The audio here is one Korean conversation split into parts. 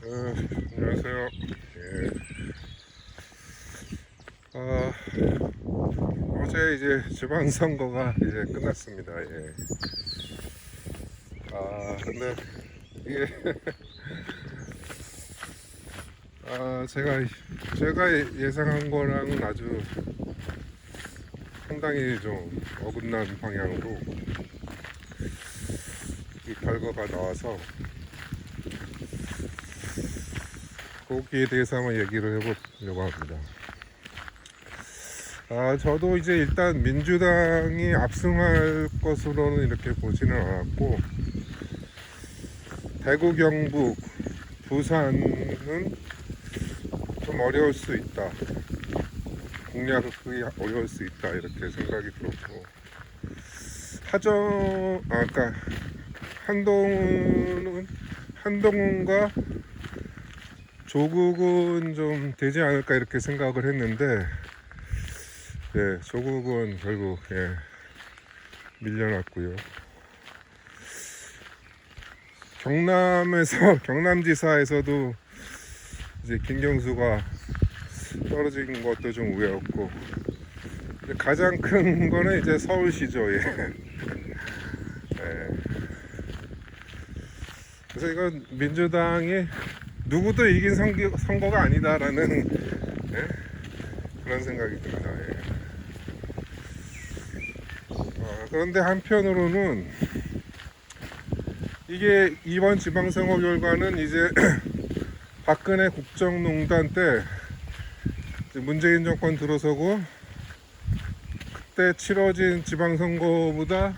안녕하세요. 예. 아, 어제 이제 지방선거가 이제 끝났습니다. 예. 근데 이게 제가 예상한 거랑은 아주 상당히 좀 어긋난 방향으로 이 결과가 나와서 거기에 대해서 한번 얘기를 해보려고 합니다. 저도 이제 일단 민주당이 압승할 것으로는 이렇게 보지는 않았고, 대구, 경북, 부산은 좀 어려울 수 있다. 공략이 어려울 수 있다. 이렇게 생각이 들었고, 그러니까 한동훈과 조국은 좀 되지 않을까 이렇게 생각을 했는데, 예, 조국은 결국 밀려났고요. 경남지사에서도 이제 김경수가 떨어진 것도 좀 우려였고, 가장 큰 거는 이제 서울시죠. 예. 예. 그래서 이건 민주당이 누구도 이긴 선거가 아니다라는 그런 생각이 듭니다. 예. 그런데 한편으로는 이게 이번 지방선거 결과는 이제 박근혜 국정농단 때 문재인 정권 들어서고 그때 치러진 지방선거보다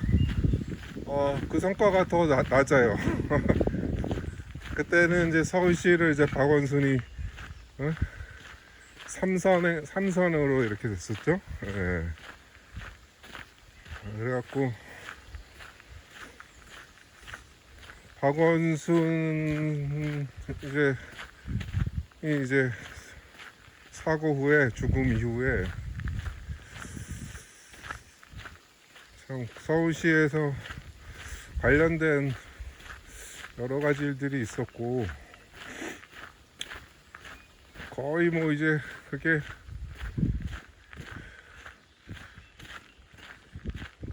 그 성과가 더 낮아요. 그때는 이제 서울시를 이제 박원순이 3선으로 이렇게 됐었죠. 예. 그래갖고 박원순 이제 사고 후에, 죽음 이후에 참 서울시에서 관련된 여러 가지 일들이 있었고, 거의 뭐 이제 그게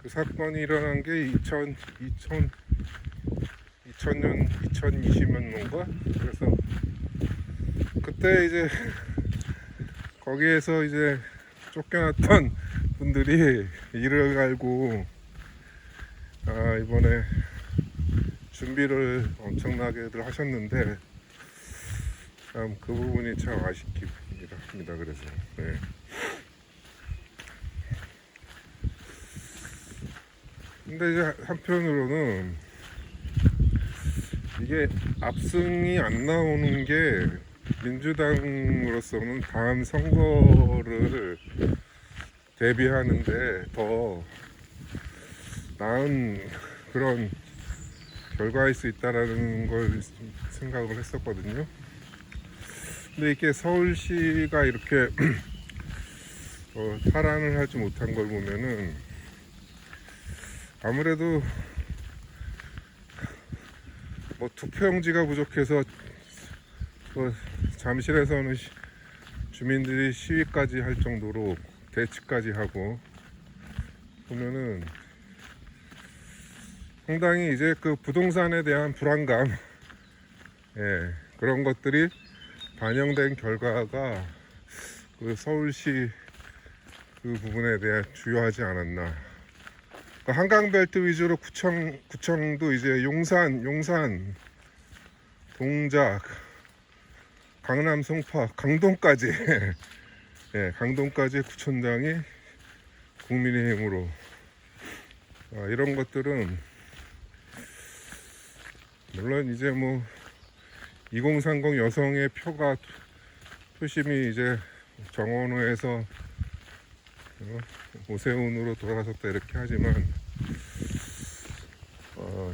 그 사건이 일어난 게 2020년인가? 그래서 그때 이제 거기에서 이제 쫓겨났던 분들이 이를 갈고 이번에 준비를 엄청나게들 하셨는데 참 그 부분이 참 아쉽긴 합니다. 그래서 근데 이제 한편으로는 이게 압승이 안 나오는 게 민주당으로서는 다음 선거를 대비하는데 더 나은 그런 결과일 수 있다라는 걸 생각을 했었거든요. 근데 이게 서울시가 이렇게 탈환을 하지 못한 걸 보면은 아무래도 뭐 투표용지가 부족해서 잠실에서는 주민들이 시위까지 할 정도로 대치까지 하고 보면은 상당히 이제 그 부동산에 대한 불안감, 그런 것들이 반영된 결과가 그 서울시 그 부분에 대해 주요하지 않았나. 그 한강벨트 위주로 구청도 이제 용산, 동작, 강남, 송파, 강동까지 강동까지 구청장이 국민의힘으로 이런 것들은 물론 이제 뭐 2030 여성의 표심이 이제 정원호에서 오세훈으로 돌아섰다 이렇게 하지만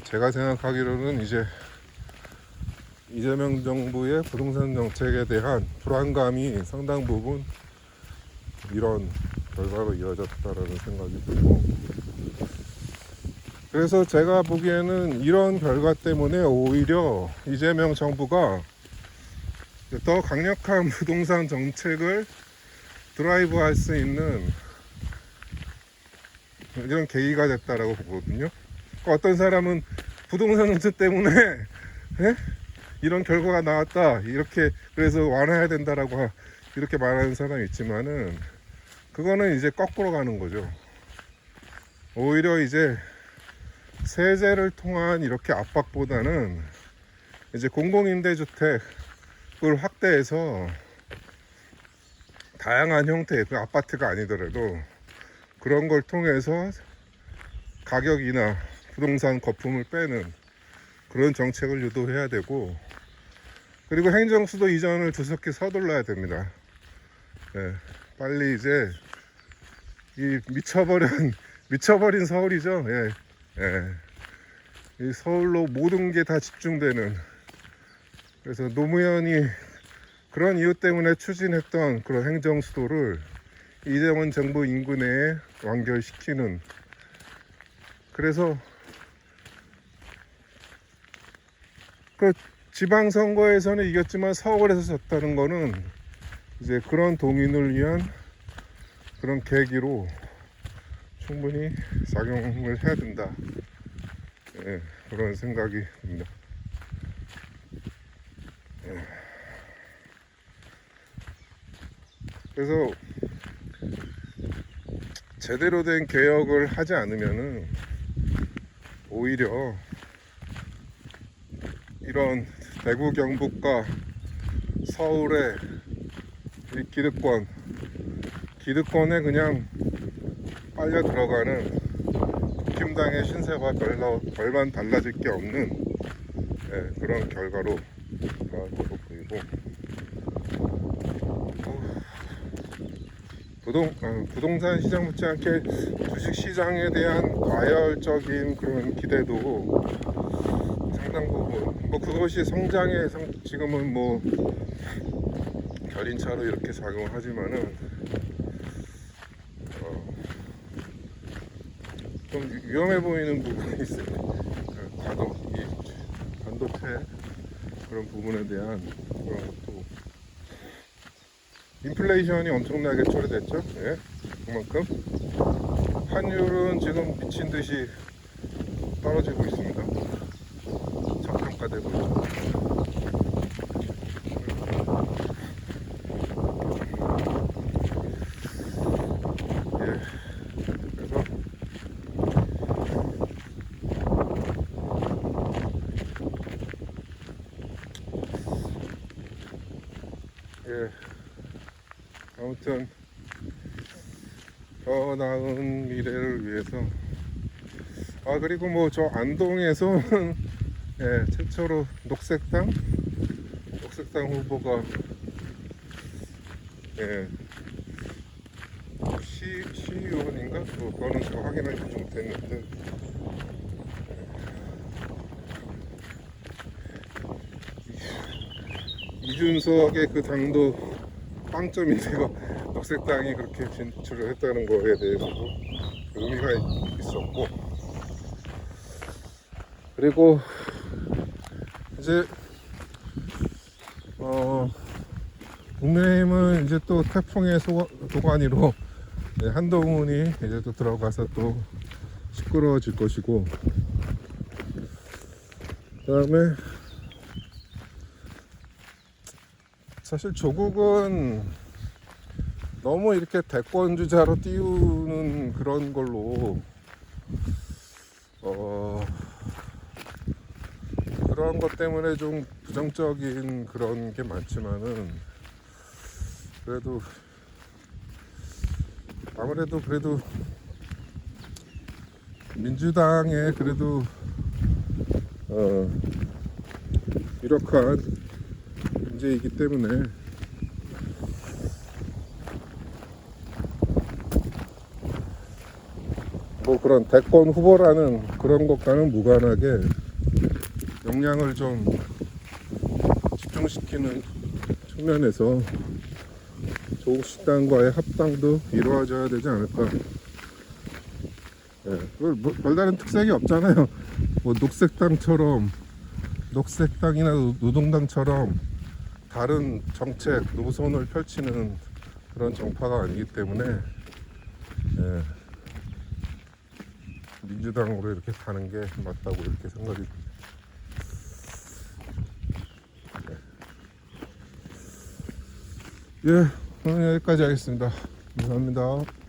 제가 생각하기로는 이제 이재명 정부의 부동산 정책에 대한 불안감이 상당 부분 이런 결과로 이어졌다라는 생각이 들고, 그래서 제가 보기에는 이런 결과 때문에 오히려 이재명 정부가 더 강력한 부동산 정책을 드라이브 할 수 있는 이런 계기가 됐다라고 보거든요. 어떤 사람은 부동산 정책 때문에 이런 결과가 나왔다, 이렇게 그래서 완화해야 된다라고 이렇게 말하는 사람이 있지만은, 그거는 이제 거꾸로 가는 거죠. 오히려 이제 세제를 통한 이렇게 압박보다는 이제 공공임대주택을 확대해서 다양한 형태의, 그 아파트가 아니더라도 그런 걸 통해서 가격이나 부동산 거품을 빼는 그런 정책을 유도해야 되고, 그리고 행정수도 이전을 두석히 서둘러야 됩니다. 빨리 이제 이 미쳐버린 서울이죠. 이 서울로 모든 게 다 집중되는, 그래서 노무현이 그런 이유 때문에 추진했던 그런 행정수도를 이재명 정부 인근에 완결시키는, 그래서 그 지방선거에서는 이겼지만 서울에서 졌다는 거는 이제 그런 동인을 위한 그런 계기로 충분히 작용을 해야 된다. 그런 생각이 듭니다. 그래서 제대로 된 개혁을 하지 않으면은 오히려 이런 대구 경북과 서울의 이 기득권에 그냥 빨려 들어가는 국힘당의 신세와 별반 달라질 게 없는 그런 결과로 나올 것으로 보이고, 부동산 시장 못지않게 주식시장에 대한 과열적인 그런 기대도 상당 부분, 그것이 성장의 지금은 견인차로 이렇게 작용을 하지만은 좀 위험해 보이는 부분이 있어요. 반도체 그런 부분에 대한 그런 것도, 인플레이션이 엄청나게 초래됐죠. 그만큼 환율은 지금 미친 듯이 떨어지고 있습니다. 저평가되고 있죠. 아무튼 더 나은 미래를 위해서, 그리고 저 안동에서는 최초로 녹색당 후보가 시의원인가? 그거는 제가 확인하지 못했는데, 이준석의 그 당도 빵점인데요. 녹색당이 그렇게 진출을 했다는 거에 대해서도 의미가 있었고, 그리고 이제 국민의힘은 이제 또 태풍의 도가니로 한동훈이 이제 또 들어가서 또 시끄러워질 것이고, 그다음에 사실 조국은 너무 이렇게 대권주자로 띄우는 그런 걸로 그런 것 때문에 좀 부정적인 그런 게 많지만은, 그래도 아무래도 민주당의 그래도 유력한 문제이기 때문에 그런 대권 후보라는 그런 것과는 무관하게 역량을 좀 집중시키는 측면에서 조국신당과의 합당도 이루어져야 되지 않을까. 별다른 특색이 없잖아요. 녹색당이나 노동당처럼 다른 정책 노선을 펼치는 그런 정파가 아니기 때문에 예, 민주당으로 이렇게 가는 게 맞다고 이렇게 생각이 듭니다. 예, 오늘 여기까지 하겠습니다. 감사합니다.